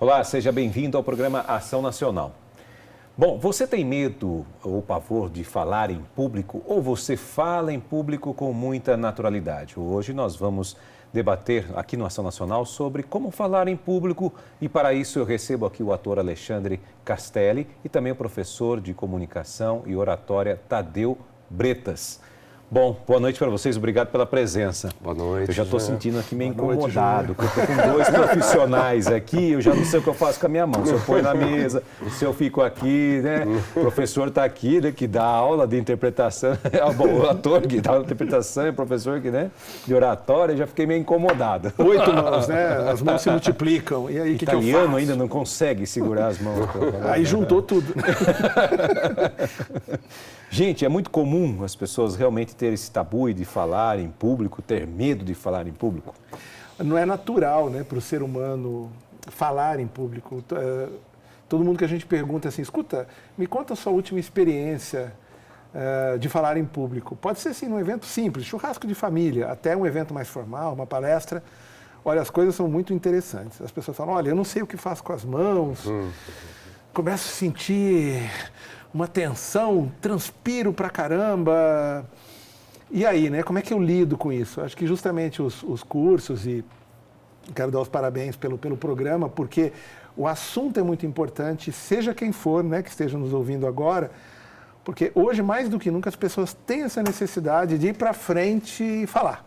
Olá, seja bem-vindo ao programa Ação Nacional. Bom, você tem medo ou pavor de falar em público ou você fala em público com muita naturalidade? Hoje nós vamos debater aqui no Ação Nacional sobre como falar em público e para isso eu recebo aqui o ator Alexandre Castelli e também o professor de comunicação e oratória Tadeu Bretas. Bom, boa noite para vocês, obrigado pela presença. Boa noite. Eu já estou sentindo aqui meio incomodado, porque eu estou com dois profissionais aqui, eu já não sei o que eu faço com a minha mão. Se eu ponho na mesa, se eu fico aqui, né? O professor está aqui, né, que dá aula de interpretação, o ator que dá aula de interpretação, o professor que, né, de oratória, eu já fiquei meio incomodado. 8 mãos, né? As mãos se multiplicam. E aí, o que eu faço? Italiano ainda não consegue segurar as mãos. Aí juntou tudo. Gente, é muito comum as pessoas realmente terem esse tabu de falar em público, ter medo de falar em público. Não é natural, né, para o ser humano falar em público. Todo mundo que a gente pergunta assim, escuta, me conta a sua última experiência de falar em público. Pode ser assim, num evento simples, churrasco de família, até um evento mais formal, uma palestra. Olha, as coisas são muito interessantes. As pessoas falam, olha, eu não sei o que faço com as mãos, começo a sentir uma tensão, transpiro pra caramba. E aí, né? Como é que eu lido com isso? Acho que justamente os cursos, e quero dar os parabéns pelo programa, porque o assunto é muito importante, seja quem for, né, que esteja nos ouvindo agora, porque hoje, mais do que nunca, as pessoas têm essa necessidade de ir para frente e falar.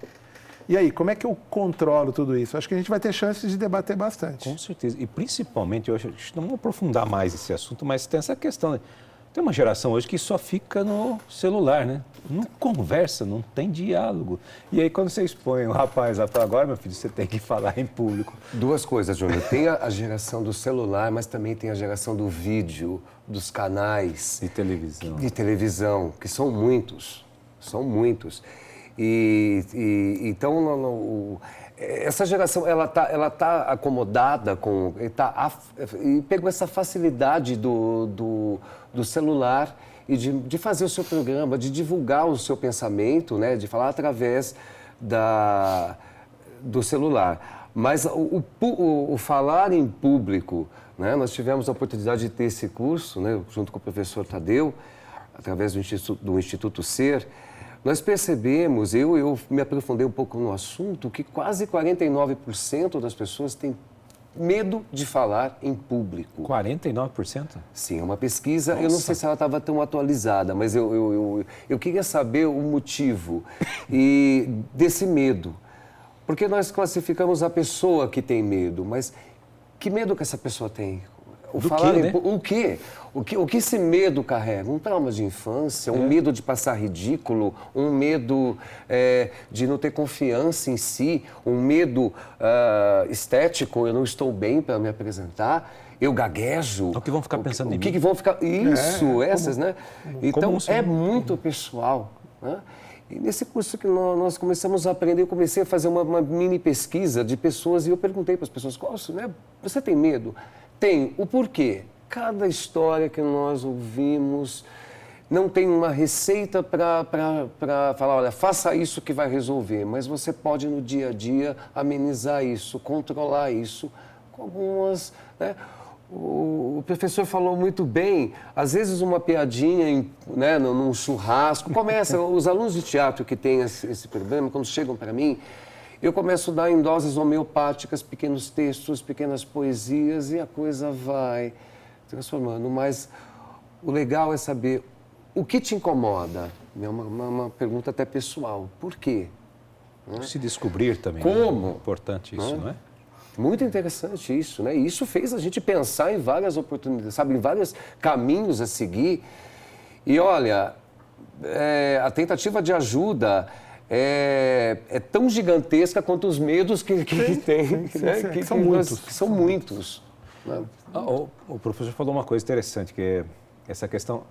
E aí, como é que eu controlo tudo isso? Acho que a gente vai ter chances de debater bastante. Com certeza. E principalmente, eu acho que não vamos aprofundar mais esse assunto, mas tem essa questão, né? Tem uma geração hoje que só fica no celular, né? Não conversa, não tem diálogo. E aí, quando você expõe o rapaz lá, fala, agora, meu filho, você tem que falar em público. Duas coisas, Júnior. Tem a geração do celular, mas também tem a geração do vídeo, dos canais. De televisão. De televisão, que são muitos. São muitos. Então, essa geração, ela tá acomodada com... E pegou essa facilidade do celular e de fazer o seu programa, de divulgar o seu pensamento, né, de falar através do celular. Mas o falar em público, né, nós tivemos a oportunidade de ter esse curso, né, junto com o professor Tadeu, através do Instituto Ser. Nós percebemos, eu me aprofundei um pouco no assunto, que quase 49% das pessoas têm medo de falar em público. 49%? Sim, é uma pesquisa, Nossa. Eu não sei se ela estava tão atualizada, mas eu queria saber o motivo desse medo. Porque nós classificamos a pessoa que tem medo, mas que medo que essa pessoa tem? O quê? O que esse medo carrega? Um trauma de infância, um medo de passar ridículo, um medo de não ter confiança em si, um medo estético, eu não estou bem para me apresentar, eu gaguejo. O que vão ficar pensando em mim? O que vão ficar... Isso, essas, né? Então, é muito pessoal, né? E nesse curso que nós começamos a aprender, eu comecei a fazer uma mini pesquisa de pessoas e eu perguntei para as pessoas, né, você tem medo? Tem. O porquê? Cada história que nós ouvimos não tem uma receita para falar, olha, faça isso que vai resolver, mas você pode no dia a dia amenizar isso, controlar isso com algumas... Né? O professor falou muito bem, às vezes uma piadinha né, num churrasco, os alunos de teatro que têm esse problema, quando chegam para mim, eu começo a dar em doses homeopáticas, pequenos textos, pequenas poesias e a coisa vai transformando. Mas o legal é saber o que te incomoda. É uma pergunta até pessoal. Por quê? Se descobrir também. Como? É importante isso, não é? Muito interessante isso, né? E isso fez a gente pensar em várias oportunidades, sabe? Em vários caminhos a seguir. E olha, a tentativa de ajuda... É tão gigantesca quanto os medos que tem, né? Que são muitos. Que são muitos. Né? O professor falou uma coisa interessante, que é essa questão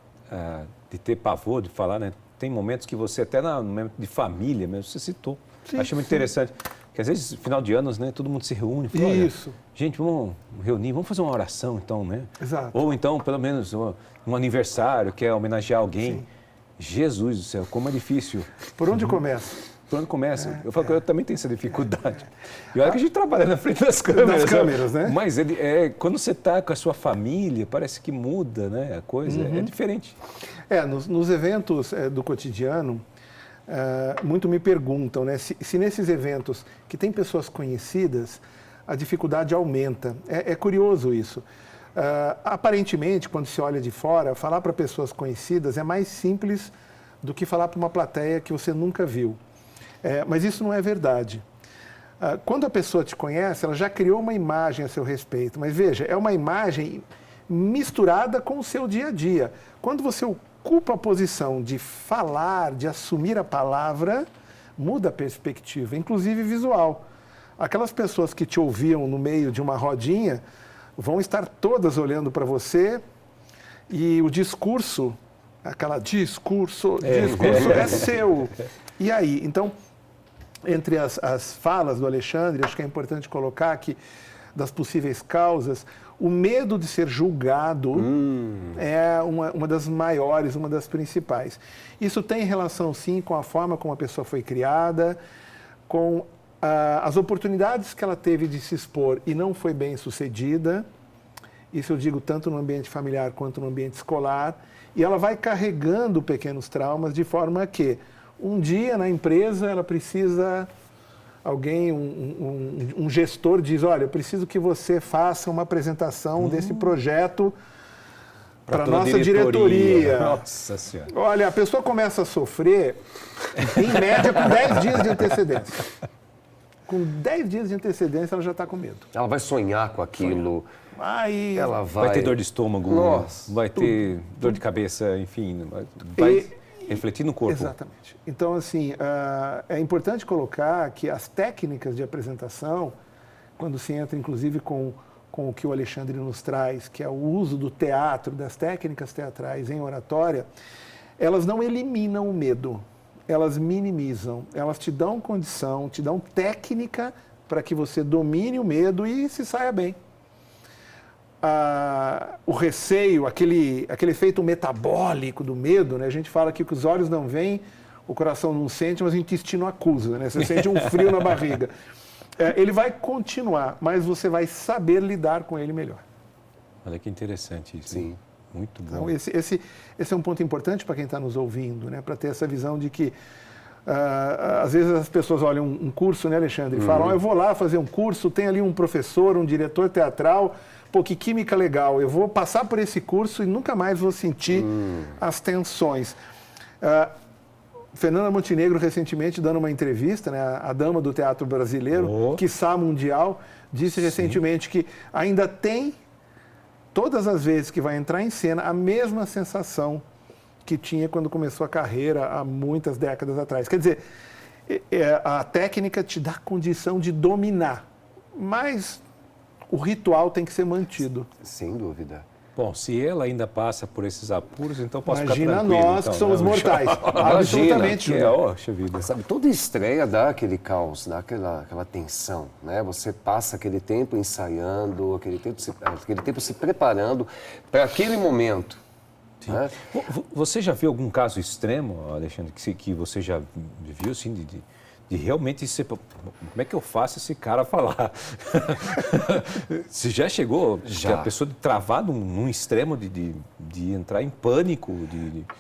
de ter pavor de falar, né? Tem momentos que você, até no momento de família mesmo, você citou. Achei muito interessante. Porque às vezes, final de anos, né, todo mundo se reúne. Fala, isso. Gente, vamos reunir, vamos fazer uma oração então, né? Exato. Ou então, pelo menos, um aniversário, que é homenagear alguém. Sim. Jesus do céu, como é difícil. Por onde começa? por onde começa? Eu falo que eu também tenho essa dificuldade. E olha que a gente trabalha na frente das câmeras. Das câmeras, né? Mas quando você está com a sua família, parece que muda, né? A coisa é diferente. Nos eventos do cotidiano, muito me perguntam, né? Se nesses eventos que tem pessoas conhecidas, a dificuldade aumenta. É curioso isso. Aparentemente, quando se olha de fora, falar para pessoas conhecidas é mais simples do que falar para uma plateia que você nunca viu. Mas isso não é verdade. Quando a pessoa te conhece, ela já criou uma imagem a seu respeito. Mas veja, é uma imagem misturada com o seu dia a dia. Quando você ocupa a posição de falar, de assumir a palavra, muda a perspectiva, inclusive visual. Aquelas pessoas que te ouviam no meio de uma rodinha vão estar todas olhando para você e o discurso, discurso é seu. E aí? Então, entre as falas do Alexandre, acho que é importante colocar que, das possíveis causas, o medo de ser julgado é uma das maiores, uma das principais. Isso tem relação, sim, com a forma como a pessoa foi criada, com as oportunidades que ela teve de se expor e não foi bem sucedida. Isso eu digo tanto no ambiente familiar quanto no ambiente escolar. E ela vai carregando pequenos traumas de forma que um dia na empresa ela precisa, um gestor diz, olha, eu preciso que você faça uma apresentação desse projeto para a nossa diretoria. Nossa Senhora. Olha, a pessoa começa a sofrer, em média, com 10 dias de antecedência. Com 10 dias de antecedência, ela já está com medo. Ela vai sonhar com aquilo. Ela vai ter dor de estômago, vai ter dor de cabeça, enfim, vai refletir no corpo. Exatamente. Então, assim, é importante colocar que as técnicas de apresentação, quando se entra, inclusive, com o que o Alexandre nos traz, que é o uso do teatro, das técnicas teatrais em oratória, elas não eliminam o medo, elas minimizam, elas te dão condição, te dão técnica para que você domine o medo e se saia bem. O receio, aquele efeito metabólico do medo, né? A gente fala que os olhos não veem, o coração não sente, mas o intestino acusa, né? Você sente um frio na barriga. Ele vai continuar, mas você vai saber lidar com ele melhor. Olha que interessante isso. Sim. Muito bom. Então, esse é um ponto importante para quem está nos ouvindo, né? Para ter essa visão de que, às vezes as pessoas olham um curso, né, Alexandre, e falam, eu vou lá fazer um curso, tem ali um professor, um diretor teatral, pô, que química legal, eu vou passar por esse curso e nunca mais vou sentir as tensões. Fernanda Montenegro, recentemente, dando uma entrevista, né, a dama do teatro brasileiro, quiçá mundial, disse recentemente que ainda tem, todas as vezes que vai entrar em cena, a mesma sensação que tinha quando começou a carreira há muitas décadas atrás. Quer dizer, a técnica te dá condição de dominar, mas o ritual tem que ser mantido. Sem dúvida. Bom, se ela ainda passa por esses apuros, então posso Imagina ficar tranquilo. Nós que somos mortais. Absolutamente. Vida. Sabe, toda estreia dá aquele caos, dá aquela tensão, né? Você passa aquele tempo ensaiando, aquele tempo se preparando para aquele momento. Né? Você já viu algum caso extremo, Alexandre, que você já viu, assim, de realmente ser... Como é que eu faço esse cara falar? Você já chegou a pessoa de travar num extremo de entrar em pânico,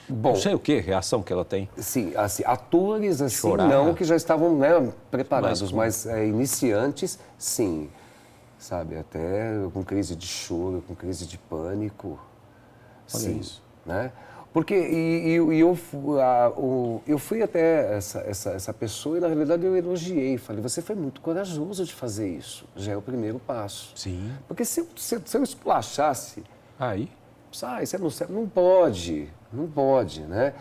Bom, não sei o que, reação que ela tem? Sim, assim, atores assim, Chorar. não, que já estavam, né, preparados, mas iniciantes, sim. Sabe, até com crise de choro, com crise de pânico. Olha sim, isso. Né? Porque eu fui até essa pessoa e, na realidade, eu elogiei. Falei, você foi muito corajoso de fazer isso. Já é o primeiro passo. Sim. Porque se eu esculachasse... Aí? Sai, você não pode, né?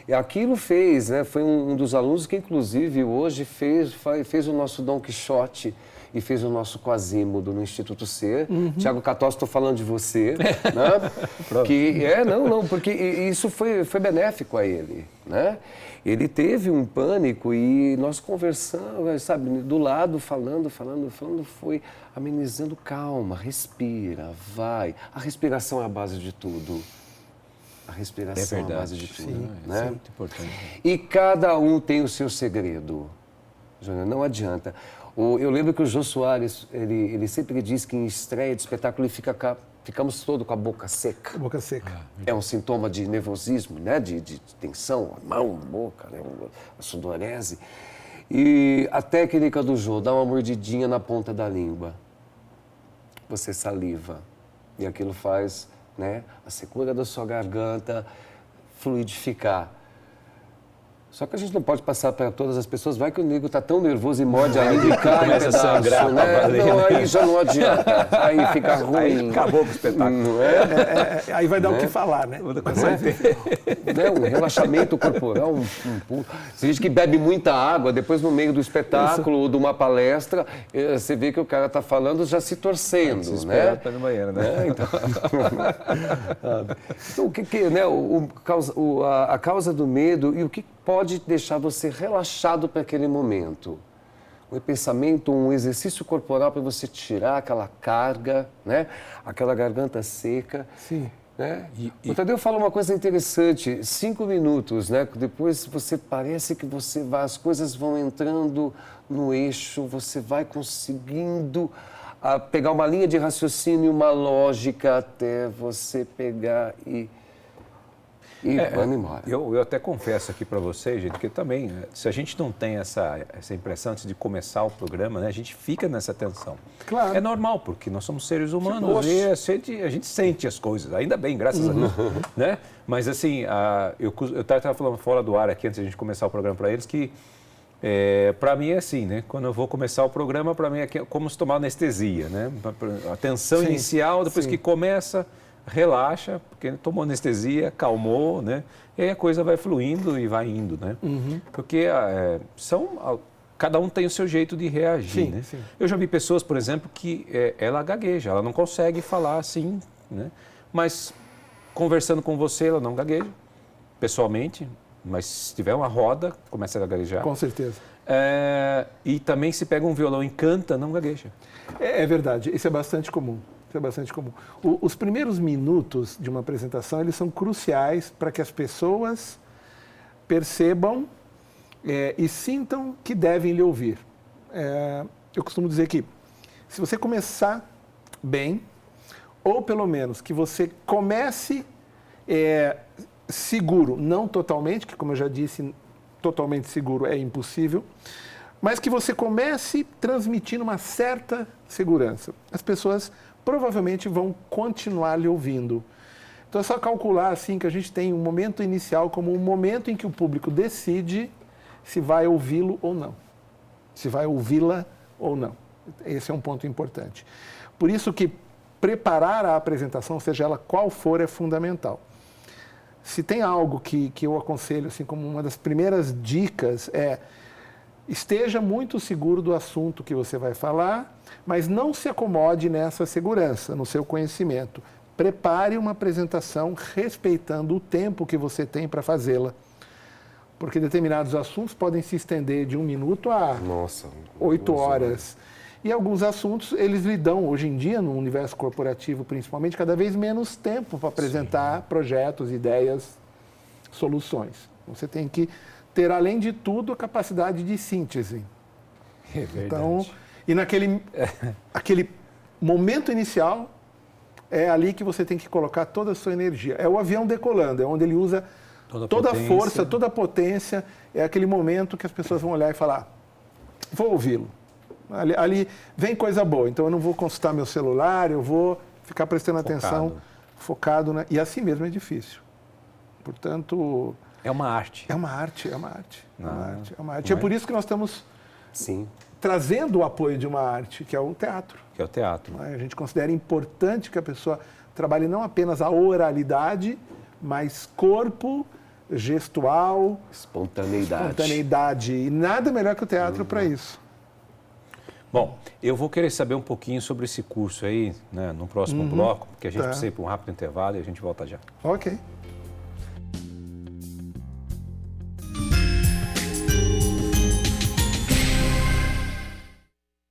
E aquilo fez, né? Foi um dos alunos que, inclusive, hoje fez o nosso Dom Quixote e fez o nosso Quasímodo no Instituto Ser. Tiago Catós, estou falando de você, né? Porque isso foi benéfico a ele, né? Ele teve um pânico e nós conversamos, sabe, do lado, falando, foi amenizando. Calma, respira, vai. A respiração é a base de tudo. A respiração é a base de tudo. Sim, né? É muito importante. E cada um tem o seu segredo. Júnior, não adianta. Eu lembro que o Jô Soares, ele sempre diz que em estreia de espetáculo ficamos todos com a boca seca. Boca seca. É um sintoma de nervosismo, né? De tensão, a mão, a boca, né? A sudorese. E a técnica do Jô, dá uma mordidinha na ponta da língua. Você saliva. E aquilo faz, né, a secura da sua garganta fluidificar. Só que a gente não pode passar para todas as pessoas, vai que o nego está tão nervoso e morde a língua e cai um pedaço, sangrar, né? Não, aí já não adianta, aí fica ruim. Aí acabou com o espetáculo. Não é? Aí vai dar o que falar, né? Um relaxamento corporal, Tem gente que bebe muita água, depois no meio do espetáculo ou de uma palestra, você vê que o cara está falando já se torcendo, né? Para no banheiro, né? Então, o que né? A causa do medo e o que pode deixar você relaxado para aquele momento? Um pensamento, um exercício corporal para você tirar aquela carga, né? Aquela garganta seca. Sim. Né? O Tadeu fala uma coisa interessante, 5 minutos, né? Depois você parece que as coisas vão entrando no eixo, você vai conseguindo pegar uma linha de raciocínio, uma lógica até você pegar e vamos embora. Eu até confesso aqui para vocês, gente, que também, né, se a gente não tem essa impressão antes de começar o programa, né, a gente fica nessa tensão. Claro. É normal, porque nós somos seres humanos e a gente sente as coisas, ainda bem, graças a Deus. Né? Mas assim, eu estava falando fora do ar aqui, antes de a gente começar o programa para eles, que para mim é assim, né? Quando eu vou começar o programa, para mim é como se tomar anestesia, né? A tensão inicial, depois que começa... relaxa, porque tomou anestesia, calmou, né? E aí a coisa vai fluindo e vai indo, né? Porque cada um tem o seu jeito de reagir, né? Sim. Eu já vi pessoas, por exemplo, que ela gagueja, ela não consegue falar assim, né? Mas conversando com você, ela não gagueja, pessoalmente, mas se tiver uma roda, começa a gaguejar. Com certeza. E também se pega um violão e canta, não gagueja. É verdade, isso é bastante comum. Isso é bastante comum. Os primeiros minutos de uma apresentação, eles são cruciais para que as pessoas percebam e sintam que devem lhe ouvir. Eu costumo dizer que se você começar bem, ou pelo menos que você comece seguro, não totalmente, que como eu já disse, totalmente seguro é impossível, mas que você comece transmitindo uma certa segurança. As pessoas provavelmente vão continuar lhe ouvindo. Então é só calcular assim que a gente tem um momento inicial como um momento em que o público decide se vai ouvi-lo ou não, se vai ouvi-la ou não. Esse é um ponto importante. Por isso que preparar a apresentação, seja ela qual for, é fundamental. Se tem algo que eu aconselho assim como uma das primeiras dicas esteja muito seguro do assunto que você vai falar, mas não se acomode nessa segurança, no seu conhecimento. Prepare uma apresentação respeitando o tempo que você tem para fazê-la. Porque determinados assuntos podem se estender de 1 minuto a 8 horas. E alguns assuntos, eles lhe dão, hoje em dia, no universo corporativo principalmente, cada vez menos tempo para apresentar projetos, ideias, soluções. Você tem que ter, além de tudo, a capacidade de síntese. É verdade. Então, e aquele momento inicial, é ali que você tem que colocar toda a sua energia. É o avião decolando, é onde ele usa toda a força, toda a potência. É aquele momento que as pessoas vão olhar e falar, vou ouvi-lo. Ali vem coisa boa, então eu não vou consultar meu celular, eu vou ficar prestando atenção, focado. E assim mesmo é difícil. Portanto... É uma arte. É uma arte. É por isso que nós estamos trazendo o apoio de uma arte, que é o teatro. Que é o teatro. A gente considera importante que a pessoa trabalhe não apenas a oralidade, mas corpo, gestual, espontaneidade. E nada melhor que o teatro para isso. Bom, eu vou querer saber um pouquinho sobre esse curso aí, né, no próximo bloco, porque a gente precisa ir para um rápido intervalo e a gente volta já. Ok.